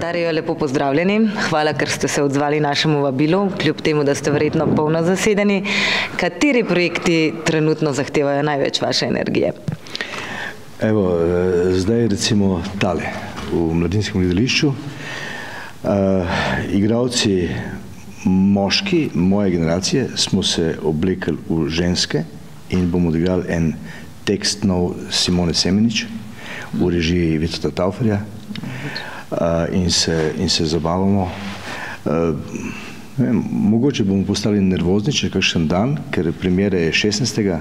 Darijo, lepo pozdravljeni. Hvala, ker ste se odzvali našemu vabilu, kljub temu, da ste verjetno polno zasedeni. Kateri projekti trenutno zahtevajo največ vaše energije? Evo, zdaj recimo tale, v Mladinskem gledališču. Igralci moški moje generacije smo se oblekli v ženske in bomo odigrali en tekst nov Simone Semenič v režiji Vitota Tauferja in se zabavamo. Mogoče bomo postali nervozni čez kakšen dan, ker premiere je 16.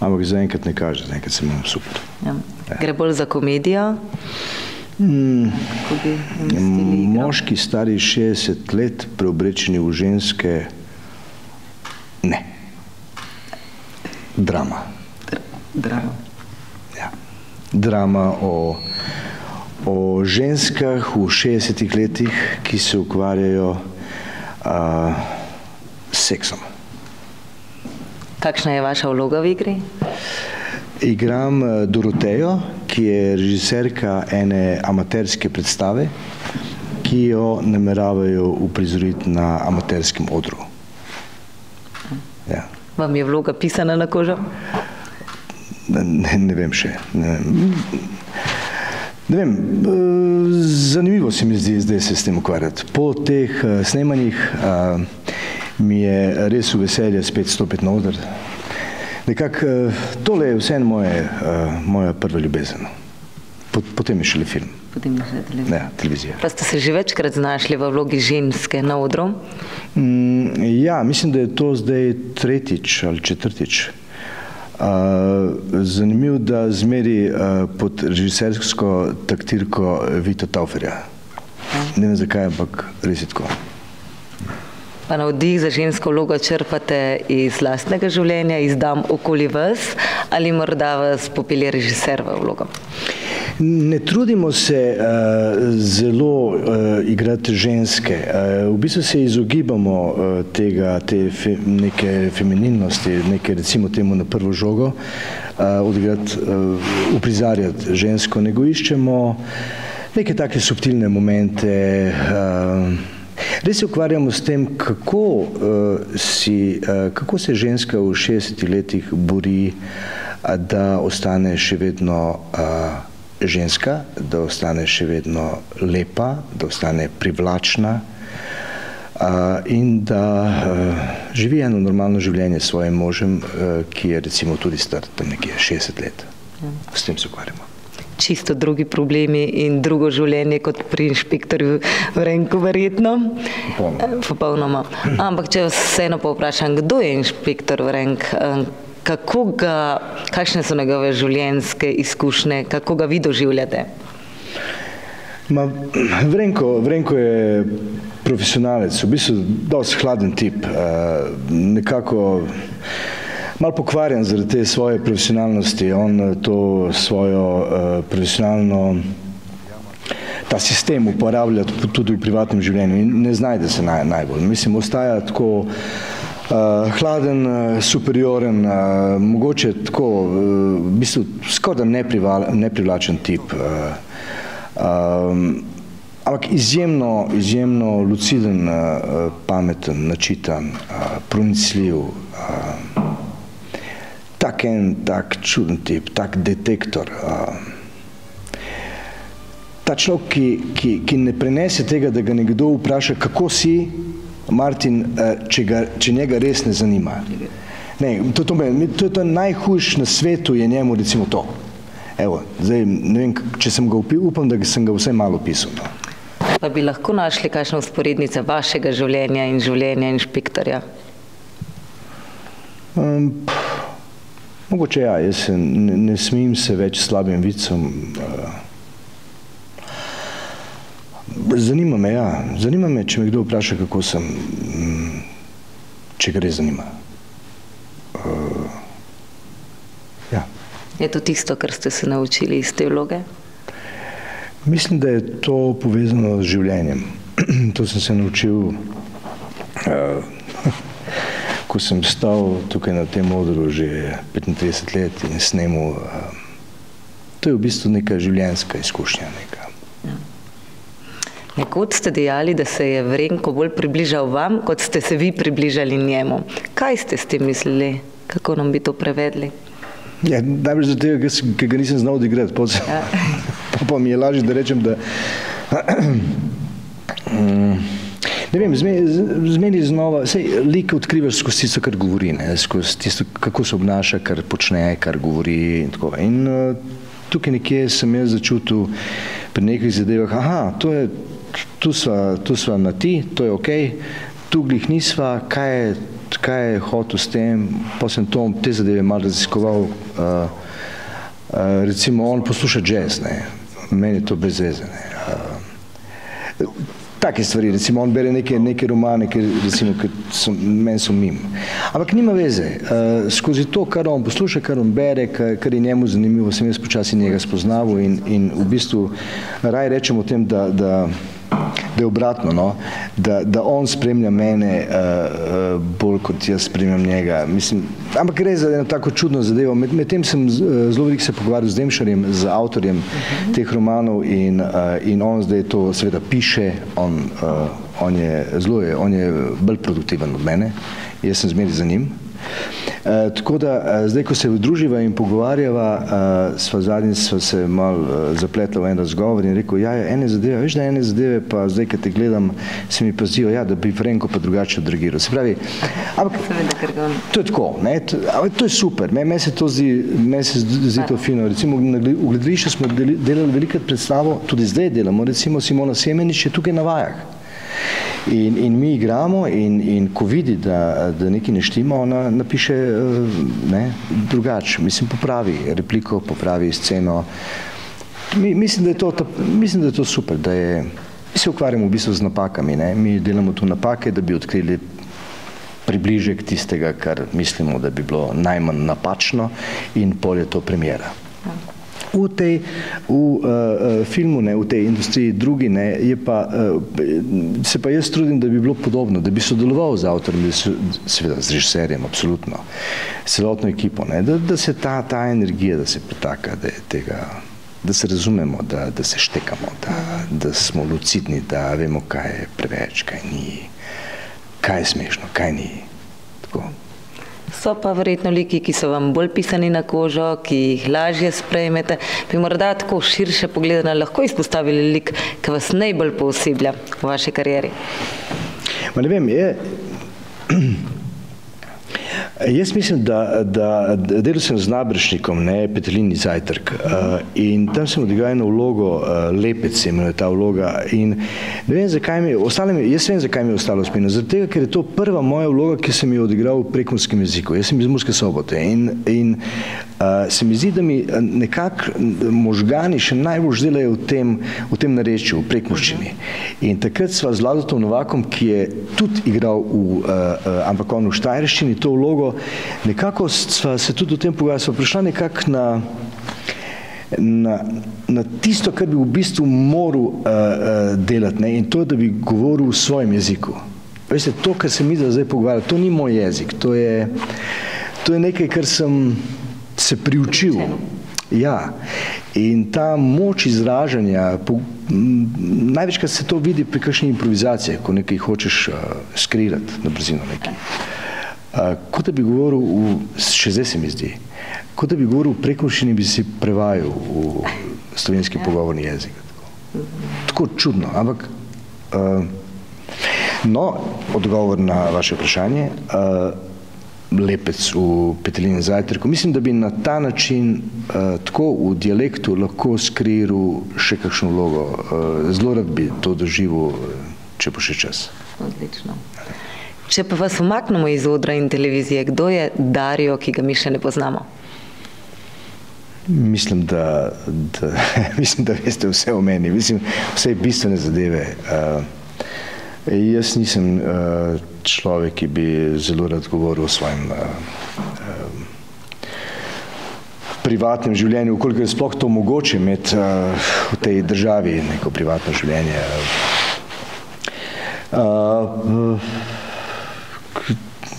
ampak zaenkrat ne kaže, zaenkrat se imamo super. Gre bolj za komedijo? Moški stari 60 let, preoblečeni v ženske, ne. Drama. Drama. Ja. Drama o ženskah v 60 letih, ki se ukvarjajo s seksom. Kakšna je vaša vloga v igri? Igram Dorotejo, ki je režiserka ene amaterske predstave, ki jo nameravajo uprizoriti na amaterskem odru. Ja. Vam je vloga pisana na kožo? Ne vem še. Ne vem, zanimivo se mi zdi zdaj se s tem ukvarjati. Po teh snemanjih mi je res v veselje spet stopiti na oder. Nekako, tole je vseeno moja prva ljubezen. Potem je šele film. Potem je šele televizija. Ja, televizija. Pa ste se že večkrat znašli v vlogi ženske na odru? Ja, mislim, da je to zdaj tretjič ali četrtič. Zanimivo, da zmeri pod režisersko taktirko Vita Tauferja. Ne vem zakaj, ampak res je tako. Pa navdih za žensko vlogo črpate iz lastnega življenja, iz dam okoli vas, ali morda vas popelje režiser v vlogo? Ne trudimo se zelo igrati ženske. V bistvu se izogibamo te neke feminilnosti, neke recimo temu na prvo žogo, odigrati, uprizarjati žensko, nego iščemo neke take subtilne momente. Res se ukvarjamo s tem, kako se ženska v 60 letih bori, da ostane še vedno ženska, da ostane še vedno lepa, da ostane privlačna in da živi eno normalno življenje s svojim možem, ki je recimo tudi star tam nekje 60 let. S tem se ukvarjamo. Čisto drugi problemi in drugo življenje kot pri inšpektorju Vrenku verjetno. Popolnoma. Ampak če vas vseeno povprašam, kdo je inšpektor Vrenk? Kakšne so njegove življenjske izkušnje, kako ga vi doživljate? Vrenko je profesionalec, v bistvu dosti hladen tip, nekako malo pokvarjen zaradi te svoje profesionalnosti. On to svojo profesionalno, ta sistem uporablja tudi v privatnem življenju in ne znajde se najbolj. Mislim, ostaja tako hladen, superioren, mogoče tako, v bistvu skoraj neprivlačen tip. Ampak izjemno luciden, pameten, načitan, pronicljiv, tak čuden tip, tak detektor. Ta človek, ki ne prenese tega, da ga nekdo vpraša, kako si, Martin, če njega res ne zanima. To je najhujš na svetu, je njemu recimo to. Evo, zdaj ne vem, če sem ga upam, da sem ga vsaj malo pisal. Pa bi lahko našli kakšno vzporednico vašega življenja in življenja inšpektorja? Mogoče ja, jaz ne smim se več slabim vicom. Zanima me, če me kdo vpraša, kako sem, če ga res zanima. Ja. Je to tisto, kar ste se naučili iz te vloge? Mislim, da je to povezano z življenjem. To sem se naučil, ko sem stal tukaj na tem odru že 35 let in snemal. To je v bistvu neka življenjska izkušnja. Nekoč ste dejali, da se je Vrenko bolj približal vam, kot ste se vi približali njemu. Kaj ste s tem mislili? Kako nam bi to prevedli? Ja, najbolj zato, ker ga nisem znal odigrati. Pa mi je lažje, da rečem, da... Ne vem, zmeni znova, sej lik odkrivaš skozi tisto, kar govori, skozi tisto, kako se obnaša, kar počne, kar govori in tako. In tukaj nekje sem jaz začutil pri nekih zadevah, aha, tu sva na ti, to je okej, tu glih nisva, kaj je hotel s tem, pa sem te zadeve malo raziskoval, recimo on posluša jazz, meni je to brez veze, take stvari, recimo on bere neke romane, recimo, meni so mim. Ampak nima veze, skozi to, kar on posluša, kar on bere, kar je njemu zanimivo, sem jaz počasi njega spoznaval in v bistvu raj rečem o tem, da je obratno, no? Da on spremlja mene bolj, kot jaz spremljam njega. Mislim, ampak gre za eno tako čudno zadevo. Medtem sem zelo veliko se pogovarjal z Demšarjem, z avtorjem teh romanov in on zdaj to seveda piše, on je bolj produktiven od mene, jaz sem zmeri za njim. Tako da zdaj, ko se druživa in pogovarjava, zadnjič sva se malo zapletla v en razgovor in rekel, ja, ene zadeve, veš, da ene zadeve, pa zdaj, ko te gledam, se mi pa zdijo, ja, da bi Vrenko pa drugače odreagiral. Se pravi, ampak to je tako, ne, to je super, meni se to zdi to fino. Recimo, v gledališču smo delali velikrat predstavo, tudi zdaj delamo, recimo Simona Semenič je tukaj na vajah. In mi igramo in ko vidi, da nekaj ne štima, ona napiše drugače, mislim, popravi repliko, popravi sceno. Mislim, da je to super, mi se ukvarjamo v bistvu z napakami, mi delamo tu napake, da bi odkrili približek tistega, kar mislimo, da bi bilo najmanj napačno in pol je to premiera. V filmu, v tej industriji drugi, se pa jaz trudim, da bi bilo podobno, da bi sodeloval z avtorjem, seveda z režiserjem, absolutno, s celotno ekipo, da se ta energija, da se pretaka, da se razumemo, da se štekamo, da smo lucidni, da vemo, kaj je preveč, kaj ni, kaj je smešno, kaj ni, tako. So pa verjetno liki, ki so vam bolj pisani na kožo, ki jih lažje sprejmete. Bi morda tako širše pogledano lahko izpostavili lik, ki vas najbolj pooseblja v vaši karieri? Ma ne vem, jaz mislim, da delal sem z Nabršnikom, Petelini zajtrk, in tam sem odigral eno vlogo, Lepec se imenuje ta vloga, in ne vem, jaz vem, zakaj mi je ostalo spominu, zaradi tega, ker je to prva moja vloga, ki sem jo odigral v prekmurskem jeziku. Jaz sem iz Murske Sobote in se mi zdi, da mi nekako možgani še najbolj delajo v tem narečju, v prekmurščini. In takrat sva z Ladotom Novakom, ki je tudi igral ampak on v štajerščini, to vlogo, nekako sva se tudi o tem pogovarjala, sva prišla nekako na tisto, kar bi v bistvu moral delati, in to, da bi govoril v svojem jeziku. Veste, to, kar se mi zdaj pogovarjala, to ni moj jezik, to je nekaj, kar sem se priučil. Ja, in ta moč izražanja, največkrat se to vidi pri kakšni improvizaciji, ko nekaj hočeš skrirati na brzino nekaj. Kot da bi govoril, še zdaj se mi zdi, kot da bi govoril v prekmurščini, bi si prevajal v slovenski pogovorni jezik. Tako čudno, ampak no, odgovor na vaše vprašanje, Lepec v Petelinem zajtrku. Mislim, da bi na ta način tako v dialektu lahko skriral še kakšno vlogo. Zelo rad bi to doživel, če bo še čas. Odlično. Če pa vas umaknemo iz odra in televizije, kdo je Dario, ki ga mi še ne poznamo? Mislim, da veste vse o meni. Mislim, vse bistvene zadeve. Jaz nisem človek, ki bi zelo rad govoril o svojem privatnem življenju, koliko je sploh to mogoče imeti v tej državi neko privatno življenje.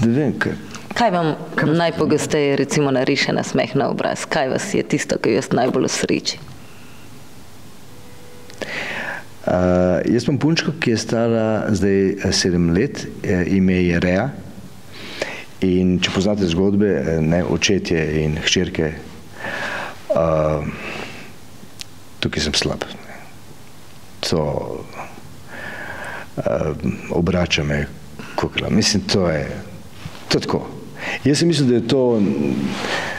Ne vem, kaj vam najpogosteje recimo nariše nasmeh na obraz? Kaj vas je tisto, ki vas najbolj osreči? Jaz imam punčko, ki je stara zdaj 7 let, ime je Rea. In če poznate zgodbe, očetje in hčerke, tukaj sem slab. To obrača me kukla. Mislim, to je tako. Jaz sem mislil,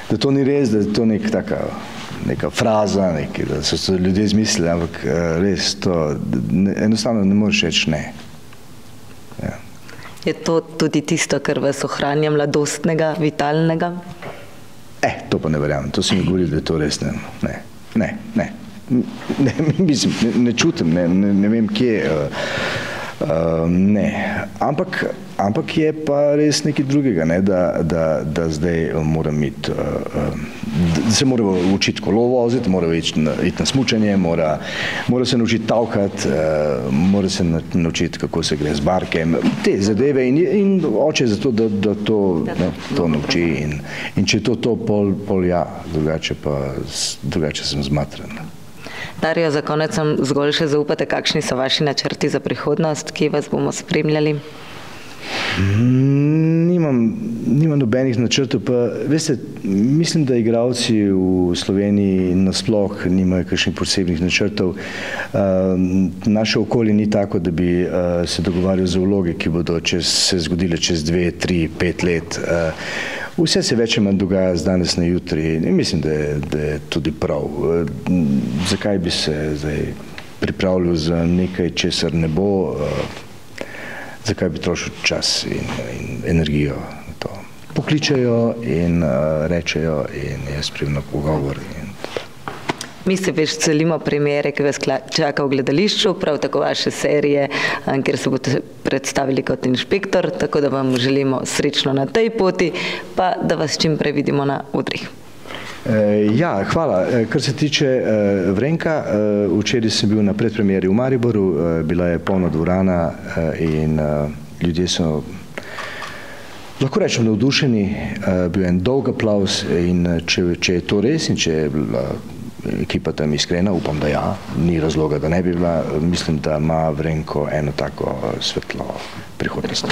da to ni res, da je to neka fraza, da so to ljudje izmislili, ampak res to, enostavno ne moreš reči ne. Ja. Je to tudi tisto, kar vas ohranja mladostnega, vitalnega? To pa ne verjamem. To si mi govorili, da je to res ne. Mislim, ne čutim, ne vem kje. Ne. Ampak je pa res nekaj drugega, da zdaj moram iti, da se mora učiti kolo voziti, mora iti na smučanje, mora se naučiti tavkati, mora se naučiti, kako se gre z barkem, te zadeve in oče zato, da to nauči in če je to pol ja, drugače sem zmatran. Dario, za konec vam zgolj še zaupate, kakšni so vaši načrti za prihodnost, kje vas bomo spremljali? Nimam nobenih načrtov, pa veste, mislim, da igralci v Sloveniji nasploh nimajo kakšnih posebnih načrtov. Naše okolje ni tako, da bi se dogovarjali za vloge, ki bodo se zgodile čez 2, 3, 5 let. Vse se več manj dogaja z danes na jutri in mislim, da je tudi prav. Zakaj bi se zdaj pripravljal za nekaj, česar ne bo? Zakaj bi trošil čas in energijo na to? Pokličejo in rečejo in jaz primem na pogovor. Mi se veselimo premiere, ki vas čaka v gledališču, prav tako vaše serije, kjer se boste predstavili kot inšpektor, tako da vam želimo srečno na tej poti, pa da vas čim prej vidimo na odrih. Ja, hvala. Kar se tiče Vrenka, včeraj sem bil na predpremieri v Mariboru, bila je polna dvorana in ljudje so, lahko rečem, navdušeni, bil je en dolg aplavz in če je to res in če je bila ekipa tam iskrena, upam, da ja, ni razloga, da ne bi bila, mislim, da ima Vrenko eno tako svetlo prihodnost.